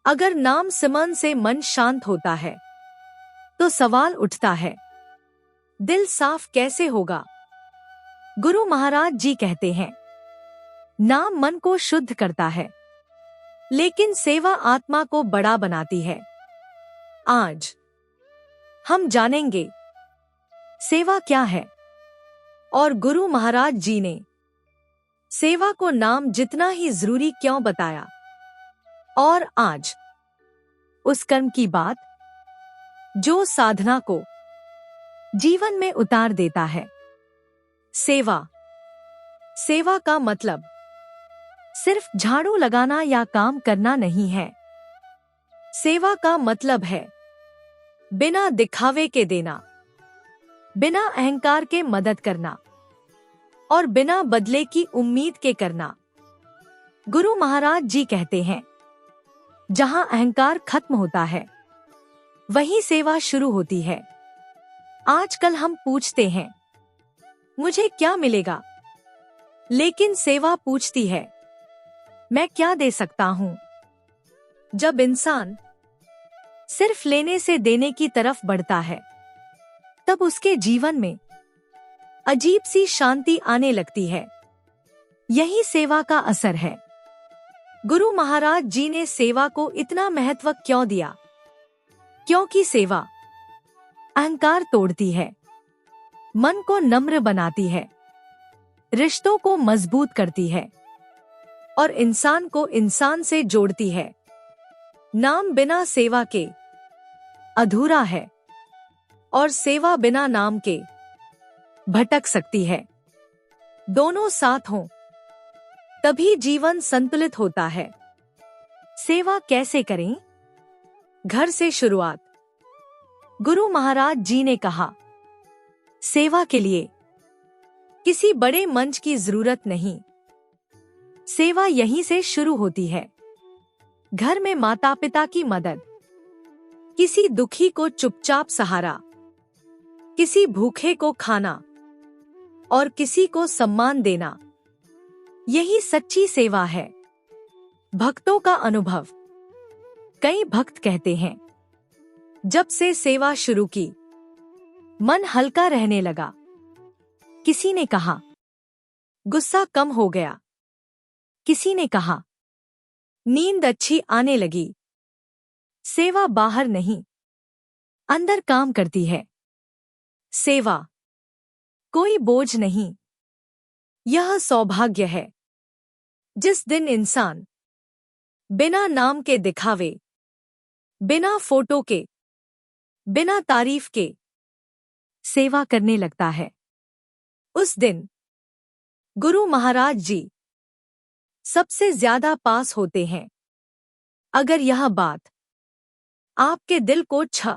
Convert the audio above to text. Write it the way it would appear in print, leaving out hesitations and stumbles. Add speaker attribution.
Speaker 1: अगर नाम सिमरन से मन शांत होता है तो सवाल उठता है, दिल साफ कैसे होगा? गुरु महाराज जी कहते हैं, नाम मन को शुद्ध करता है, लेकिन सेवा आत्मा को बड़ा बनाती है। आज हम जानेंगे सेवा क्या है और गुरु महाराज जी ने सेवा को नाम जितना ही जरूरी क्यों बताया। और आज उस कर्म की बात जो साधना को जीवन में उतार देता है। सेवा। सेवा का मतलब सिर्फ झाड़ू लगाना या काम करना नहीं है। सेवा का मतलब है बिना दिखावे के देना, बिना अहंकार के मदद करना और बिना बदले की उम्मीद के करना। गुरु महाराज जी कहते हैं, जहां अहंकार खत्म होता है वहीं सेवा शुरू होती है। आजकल हम पूछते हैं, मुझे क्या मिलेगा? लेकिन सेवा पूछती है, मैं क्या दे सकता हूं? जब इंसान सिर्फ लेने से देने की तरफ बढ़ता है, तब उसके जीवन में अजीब सी शांति आने लगती है। यही सेवा का असर है। गुरु महाराज जी ने सेवा को इतना महत्व क्यों दिया? क्योंकि सेवा अहंकार तोड़ती है, मन को नम्र बनाती है, रिश्तों को मजबूत करती है और इंसान को इंसान से जोड़ती है। नाम बिना सेवा के अधूरा है और सेवा बिना नाम के भटक सकती है। दोनों साथ हों तभी जीवन संतुलित होता है। सेवा कैसे करें? घर से शुरुआत। गुरु महाराज जी ने कहा, सेवा के लिए किसी बड़े मंच की जरूरत नहीं। सेवा यहीं से शुरू होती है। घर में माता पिता की मदद, किसी दुखी को चुपचाप सहारा, किसी भूखे को खाना और किसी को सम्मान देना, यही सच्ची सेवा है। भक्तों का अनुभव। कई भक्त कहते हैं, जब से सेवा शुरू की मन हल्का रहने लगा। किसी ने कहा, गुस्सा कम हो गया। किसी ने कहा, नींद अच्छी आने लगी। सेवा बाहर नहीं, अंदर काम करती है। सेवा कोई बोझ नहीं, यह सौभाग्य है। जिस दिन इंसान बिना नाम के दिखावे, बिना फोटो के, बिना तारीफ के सेवा करने लगता है, उस दिन गुरु महाराज जी सबसे ज्यादा पास होते हैं। अगर यह बात आपके दिल को छू